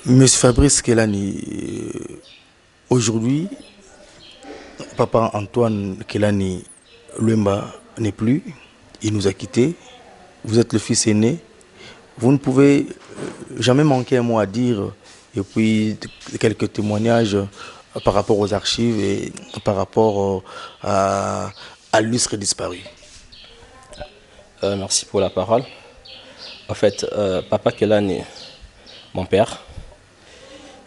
Monsieur Fabrice Kelani, aujourd'hui, papa Antoine Kelani Luemba n'est plus, il nous a quittés. Vous êtes le fils aîné. Vous ne pouvez jamais manquer un mot à dire et puis quelques témoignages par rapport aux archives et par rapport à l'illustre disparu. Merci pour la parole. En fait, Papa Kelani, mon père,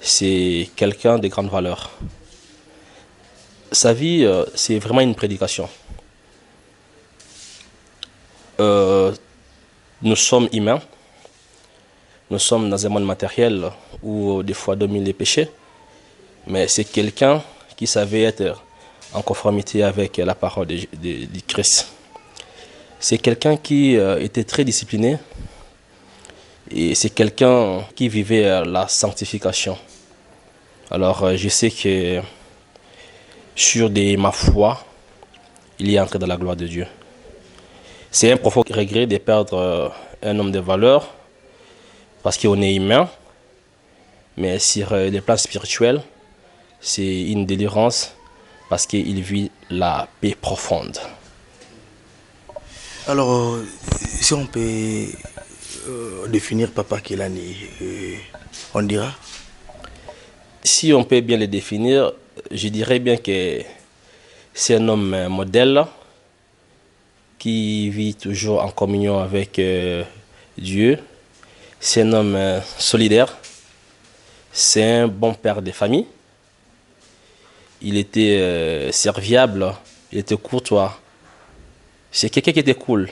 c'est quelqu'un de grande valeur. Sa vie, c'est vraiment une prédication. Nous sommes humains, nous sommes dans un monde matériel où des fois dominent les péchés, mais c'est quelqu'un qui savait être en conformité avec la parole de Christ. C'est quelqu'un qui était très discipliné et c'est quelqu'un qui vivait la sanctification. Alors je sais que sur ma foi, il est entré dans la gloire de Dieu. C'est un profond regret de perdre un homme de valeur parce qu'on est humain, mais sur le plan spirituel, c'est une délivrance parce qu'il vit la paix profonde. Alors, si on peut définir Papa Kelani, on dira. Si on peut bien le définir, je dirais bien que c'est un homme modèle qui vit toujours en communion avec Dieu. C'est un homme solidaire. C'est un bon père de famille. Il était serviable, il était courtois. C'est quelqu'un qui était cool.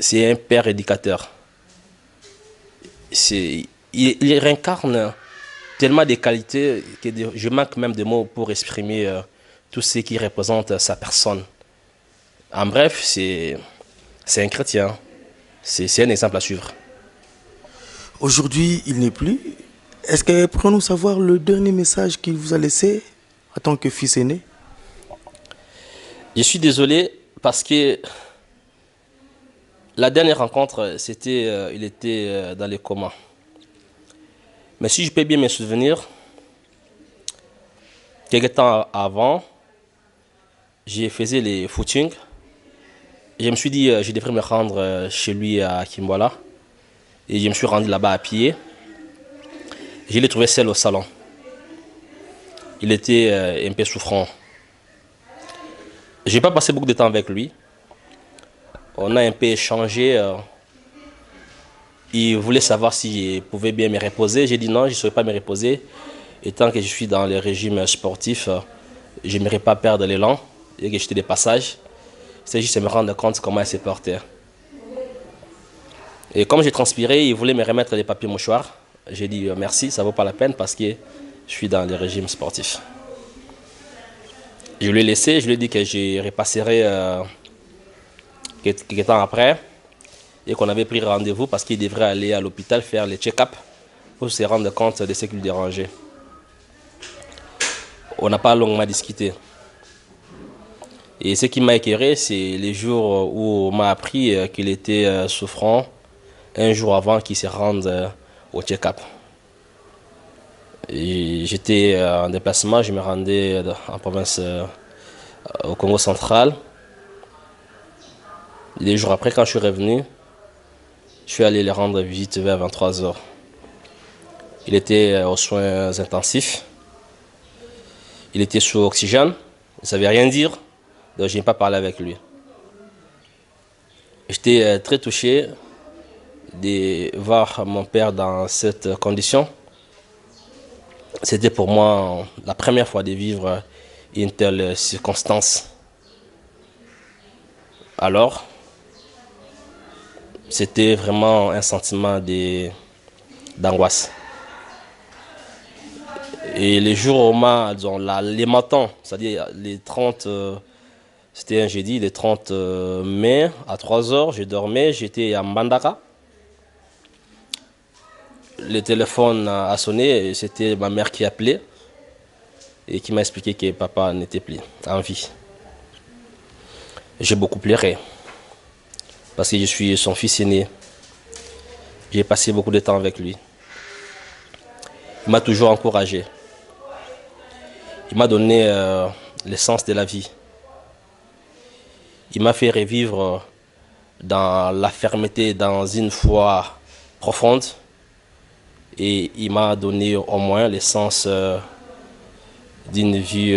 C'est un père éducateur. Il réincarne tellement de qualités que je manque même de mots pour exprimer tout ce qui représente sa personne. En bref, c'est un chrétien. C'est un exemple à suivre. Aujourd'hui, il n'est plus. Est-ce que pourrions-nous savoir le dernier message qu'il vous a laissé en tant que fils aîné? Je suis désolé parce que la dernière rencontre, il était dans les comas. Mais si je peux bien me souvenir, quelques temps avant, j'ai faisais les footings. Je me suis dit je devrais me rendre chez lui à Kimbola. Et je me suis rendu là-bas à pied. Je l'ai trouvé seul au salon. Il était un peu souffrant. Je n'ai pas passé beaucoup de temps avec lui. On a un peu échangé. Il voulait savoir si je pouvais bien me reposer. J'ai dit non, je ne saurais pas me reposer. Et tant que je suis dans le régime sportif, je n'aimerais pas perdre l'élan et que j'étais de passage. C'est juste de me rendre compte comment il se portait. Et comme j'ai transpiré, il voulait me remettre les papiers mouchoirs. J'ai dit merci, ça ne vaut pas la peine parce que je suis dans le régime sportif. Je lui ai laissé, je lui ai dit que je repasserai quelques temps après et qu'on avait pris rendez-vous parce qu'il devrait aller à l'hôpital faire les check-up pour se rendre compte de ce qui lui dérangeait. On n'a pas longuement discuté. Et ce qui m'a écœuré, c'est les jours où on m'a appris qu'il était souffrant un jour avant qu'il se rende au check-up. J'étais en déplacement, je me rendais en province au Congo central. Les jours après, quand je suis revenu, je suis allé le rendre visite vers 23 heures. Il était aux soins intensifs. Il était sous oxygène. Il ne savait rien dire, donc je n'ai pas parlé avec lui. J'étais très touché de voir mon père dans cette condition. C'était pour moi la première fois de vivre une telle circonstance. Alors, c'était vraiment un sentiment d'angoisse. Et les jours disons, les matins, c'est-à-dire les 30, c'était un jeudi, les 30 mai, à 3 heures, je dormais, j'étais à Mbandaka. Le téléphone a sonné et c'était ma mère qui appelait et qui m'a expliqué que papa n'était plus en vie. J'ai beaucoup pleuré parce que je suis son fils aîné. J'ai passé beaucoup de temps avec lui. Il m'a toujours encouragé. Il m'a donné l'essence de la vie. Il m'a fait revivre dans la fermeté, dans une foi profonde. Et il m'a donné au moins l'essence d'une vie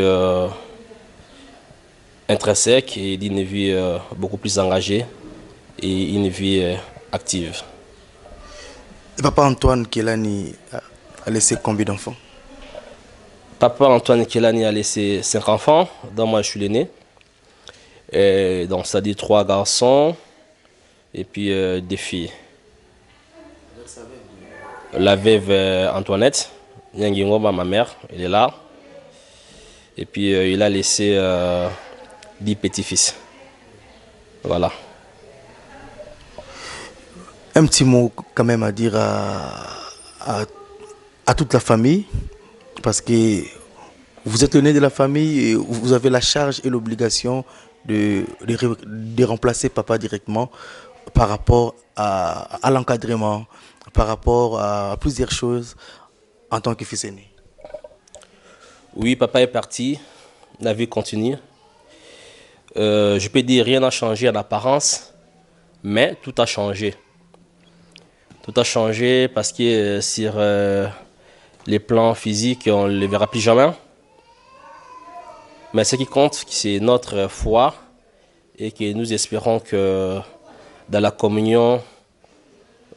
intrinsèque et d'une vie beaucoup plus engagée et une vie active. Papa Antoine Kelani a laissé combien d'enfants? Papa Antoine Kelani a laissé 5 enfants, dont moi je suis l'aîné. Donc ça dit 3 garçons et puis des filles. La veuve Antoinette, Nyangingoma, ma mère, elle est là. Et puis il a laissé 10 petits-fils. Voilà. Un petit mot quand même à dire à toute la famille, parce que vous êtes le nez de la famille et vous avez la charge et l'obligation de remplacer papa directement par rapport à l'encadrement, par rapport à plusieurs choses en tant que fils aîné. Oui, papa est parti, la vie continue. Je peux dire rien n'a changé en apparence, mais tout a changé. Tout a changé parce que sur les plans physiques, on ne les verra plus jamais. Mais ce qui compte, c'est notre foi et que nous espérons que dans la communion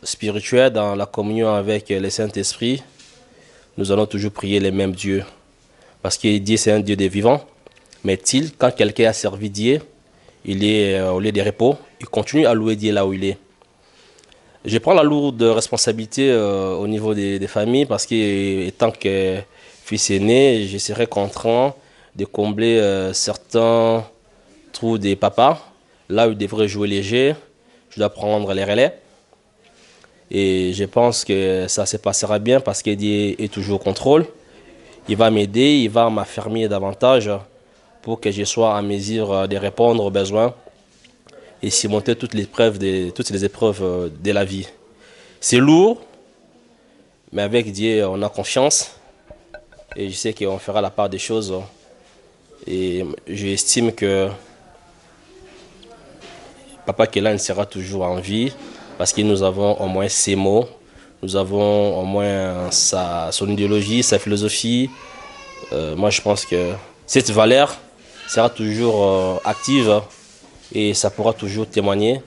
spirituelle, dans la communion avec le Saint-Esprit, nous allons toujours prier les mêmes dieux. Parce que Dieu, c'est un Dieu des vivants. Mais quand quelqu'un a servi Dieu, il est au lieu de repos, il continue à louer Dieu là où il est. Je prends la lourde responsabilité au niveau des familles parce que, étant que fils aîné, je serai contraint de combler certains trous des papas. Là où ils devraient jouer léger, je dois prendre les relais. Et je pense que ça se passera bien parce que Dieu est toujours au contrôle. Il va m'aider, il va m'affermir davantage pour que je sois en mesure de répondre aux besoins et surmonter toutes les épreuves de la vie. C'est lourd, mais avec Dieu, on a confiance et je sais qu'on fera la part des choses. Et j'estime que Papa Kelani sera toujours en vie parce que nous avons au moins ses mots, nous avons au moins son idéologie, sa philosophie. Moi, je pense que cette valeur sera toujours active et ça pourra toujours témoigner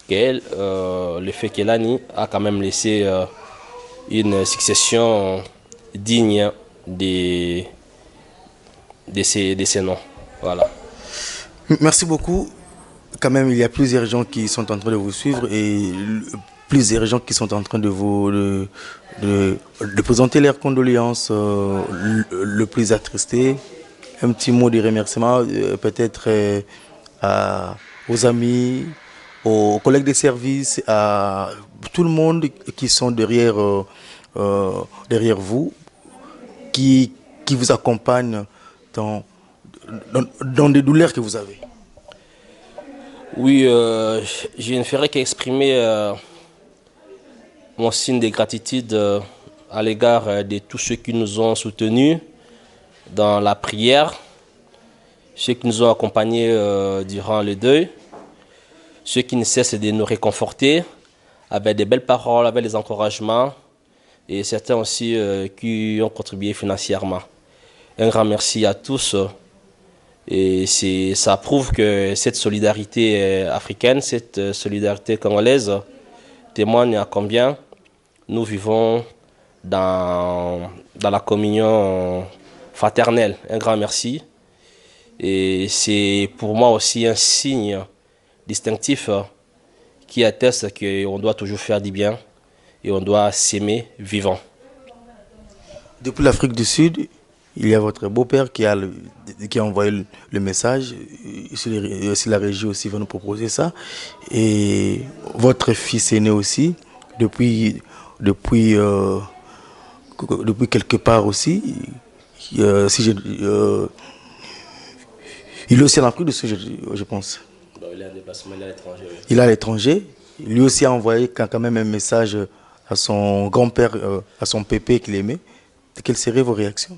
que le fait Kelani a quand même laissé une succession digne de ces noms. Voilà. Merci beaucoup. Quand même, il y a plusieurs gens qui sont en train de vous suivre et plusieurs gens qui sont en train de vous de présenter leurs condoléances le plus attristé. Un petit mot de remerciement peut-être aux amis, aux collègues de service, à tout le monde qui sont derrière vous, qui vous accompagnent dans des douleurs que vous avez. Oui, je ne ferai qu'exprimer mon signe de gratitude à l'égard de tous ceux qui nous ont soutenus dans la prière, ceux qui nous ont accompagnés durant le deuil, ceux qui ne cessent de nous réconforter avec des belles paroles, avec des encouragements, et certains aussi qui ont contribué financièrement. Un grand merci à tous. Et ça prouve que cette solidarité africaine, cette solidarité congolaise témoigne à combien nous vivons dans la communion fraternelle. Un grand merci. Et c'est pour moi aussi un signe distinctif qui atteste qu'on doit toujours faire du bien et on doit s'aimer vivant. Depuis l'Afrique du Sud, il y a votre beau-père qui a envoyé le message. Si la régie aussi va nous proposer ça. Et votre fils aîné aussi, depuis quelque part aussi. Il est aussi en Afrique du Sud, je pense. Il est en déplacement, il est à l'étranger. Oui. Il est à l'étranger. Lui aussi a envoyé quand même un message à son grand-père, à son pépé qu'il aimait. quelles seraient vos réactions?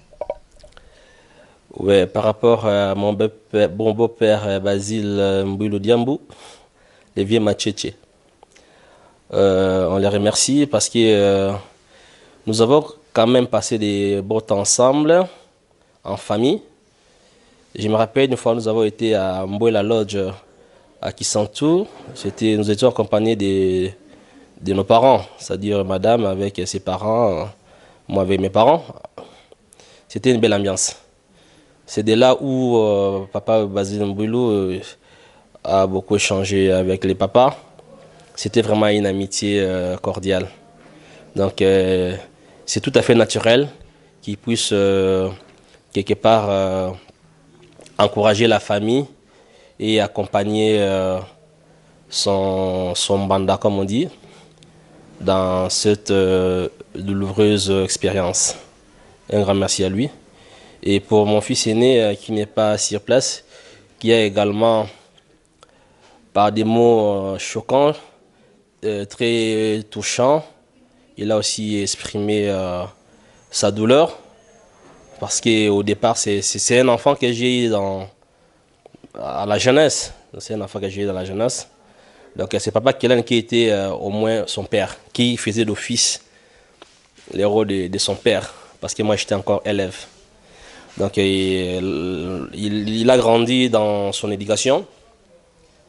Ouais, par rapport à mon beau-père Basile Mbouilou Diambou, les vieux Machete. On les remercie parce que nous avons quand même passé des beaux temps ensemble, en famille. Je me rappelle une fois, nous avons été à Mbouela Lodge à Kisantu. Nous étions accompagnés de nos parents, c'est-à-dire madame avec ses parents, moi avec mes parents. C'était une belle ambiance. C'est de là où papa Basile Mbouilou a beaucoup échangé avec les papas. C'était vraiment une amitié cordiale. Donc c'est tout à fait naturel qu'il puisse quelque part encourager la famille et accompagner son banda, comme on dit, dans cette douloureuse expérience. Un grand merci à lui. Et pour mon fils aîné qui n'est pas sur place, qui a également, par des mots choquants, très touchants, il a aussi exprimé sa douleur. Parce qu'au départ, c'est un enfant que j'ai eu à la jeunesse. C'est un enfant que j'ai eu dans la jeunesse. Donc c'est papa Kélan qui était au moins son père, qui faisait d'office les rôles de son père. Parce que moi, j'étais encore élève. Donc il a grandi dans son éducation.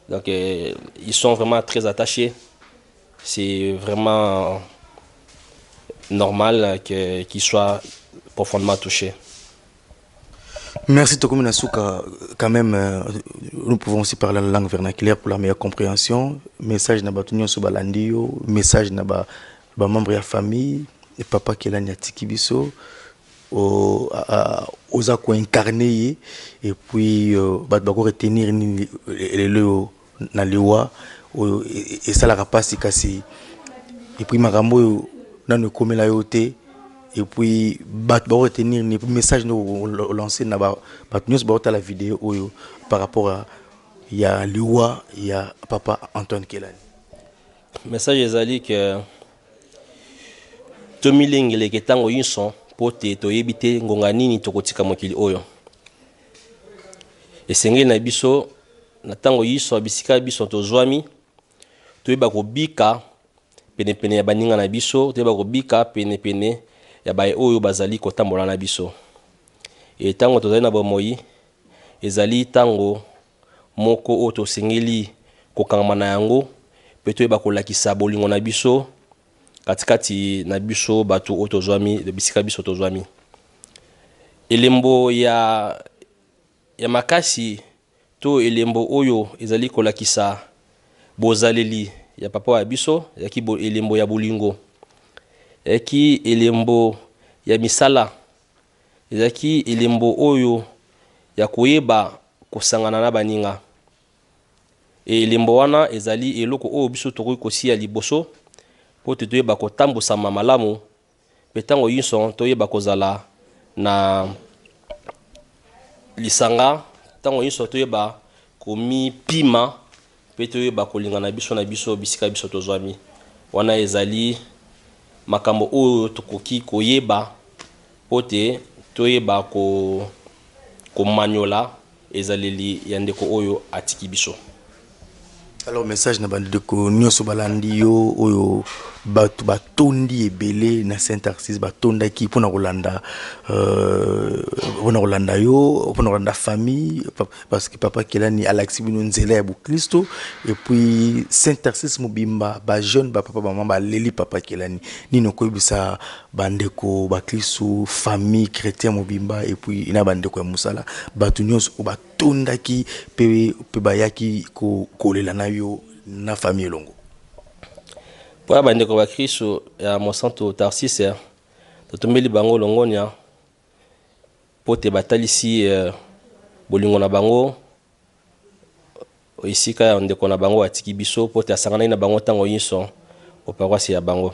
Donc ils sont vraiment très attachés. C'est vraiment normal qu'il soit profondément touché. Merci Tokomi Nasuka. Quand même, nous pouvons aussi parler la langue vernaculaire pour la meilleure compréhension. Message naba tunyo so balandio, message naba ba membre de la famille, et papa qui est là nyatiki biso, aux a incarné et puis ba ko retenir ni le na liwa et ça la rapasi kasi et puis makambo na ne komela yote. Et puis ba retenir ni message nous lancer na ba nous ba la vidéo par rapport à il y a Liwa, il y a papa Antoine Kelani. Message ezali que tomilingi le ketango yinso pote to yebite ngonga nini tokotika mokili oyo. Esengeli na biso na tango yiso bisika biso tozwami toyeba kobika pene pene ya baninga na biso, toyeba kobika pene pene ya baye oyo bazali kotambola na biso. Et tango tozali na bomoi ezali tango moko oyo tosengeli kokangama na yango pe toyeba kolakisa bolingo na biso katikati na biso bato oyo tozwami de bisika biso tozwami. Elembo ya makasi to elembo oyo ezali kolakisa bozaleli ya papa ya biso yaki elembo ya bolingo. Eki elembo ya misala ezaki elembo oyo ya koyeba kosangana na baninga. Elembo wana ezali eloko oyo biso tokoki kosia liboso po toyeba kotambusama malamu pe tango yinso toyeba kozala na lisanga, tango yinso toyeba komi pima pe toyeba kolingana biso na biso bisika biso tozwami. Wana ezali makambo oyo tokoki koyeba pote toyeba komanyola ezaleli ya ndeko oyo atiki biso. Alors message na bandeko nyoso balandi yo oyo batu batondi ebele na Saint-Arcis batonda ki pona kolanda yo pona kolanda famille parce que papa Kelani alaxi bino nzela ya Kristo et puis Saint-Arcis mobimba ba jeune ba papa ba mama leli papa Kelani nino koyebisa bandeko ba Kristo famille chrétien mobimba et puis ina bandeko ya musala batu nyoso batonda ki pe bayaki kolela na yo na famille longo. Pour bandeko ba Kristo ya Monsanto Tarsis totombeli bango longonia pote batalisi bolingo na bango isika ya ndeko na bango atiki biso pote asangana na bango tango yinso au paroisse ya bango.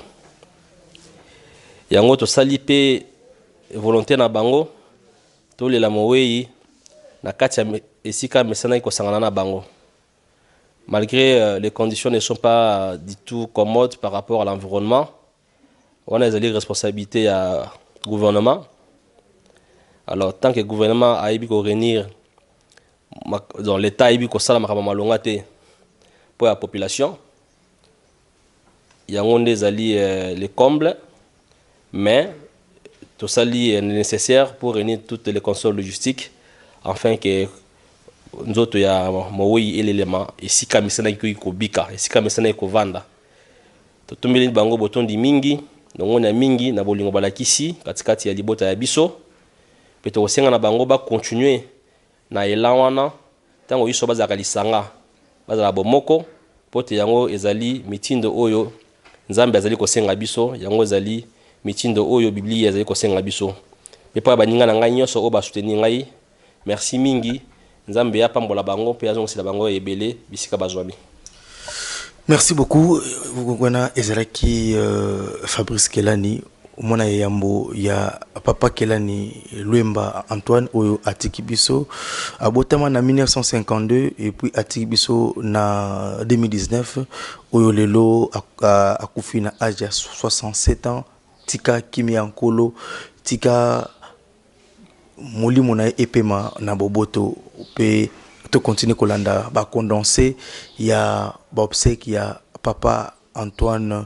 Yango to sali pe volonté na bango to lela mowei na kati ya esika mesana ko sangana na bango. Malgré les conditions ne sont pas du tout commodes par rapport à l'environnement, on a les responsabilités à gouvernement. Alors, tant que le gouvernement a eu réunir dans l'État a eu pour la population, il y a les combles, mais tout ça est nécessaire pour réunir toutes les consoles logistiques afin que nous autres y a et l'élément et si kamisana iko bika et si kamisana iko vanda to tumbeli bango botondi mingi donc on a mingi na bolingo balakisi katikati ya libota ya biso pe to senga na bango ba continuer na elawana tango yiso bazaka lisanga bazala bomoko pote yango ezali mitindo oyo nzambe azali ko senga biso yango ezali mitindo oyo biblia ezali ko senga biso pe pa baninga na ngai nyoso o ba soutenir ngai merci mingi nzambe ya pambola bango pe azongo sila bango ebele bisika bazwabi. Merci beaucoup Gwana Ezraki Fabrice Kelani mona yambo ya papa Kelani Luemba Antoine oyo atiki biso abotama na 1952 et puis atiki biso na 2019 oyo lelo akufi na âge ya 67 ans tika kimi yankolo tika molimo na epema na boboto pe to continue kolanda ba condensé ya ba obsèque ya papa Antoine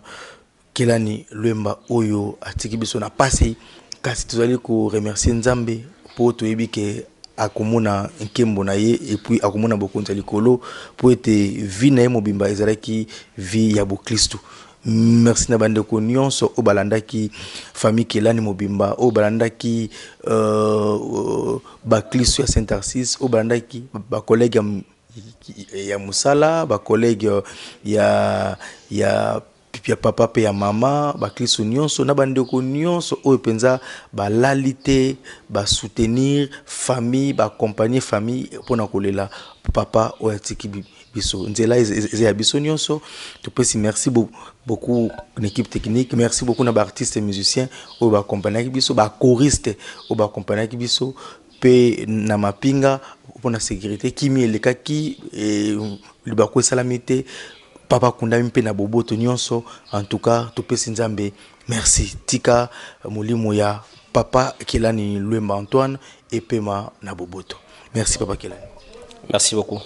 Kelani Luemba oyo atiki biso na pasi kasi tozali ko remercier Nzambe po to yebike akomona nkembo na ye et puis akomona bokonza likolo po ete vie na ye mobimba ezalaki vie ya Kristo. Merci na bande ko nyonso o balanda ki famille Kelani mobimba o balanda ki ba Kristo ya Saint-Tarsis o balanda ki ba collègue ya musala ba collègue ya papa pe ya mama ba Kristo nyonso na bande ko nyonso o penza ba lalité ba soutenir famille ba accompagner famille pona kolela papa o atiki biso nzela ya biso nyonso to pesi merci beaucoup l'équipe technique merci beaucoup na ba artistes et musiciens o ba accompagner biso ba choriste o ba accompagner biso pe na mapinga pona sécurité kimi eleka ki libako salamité papa kunda mpe na boboto nyonso en tout cas to pesi Nzambe merci tika molimo ya papa Kelani Luemba Antoine et pema na boboto merci papa Kelani merci beaucoup.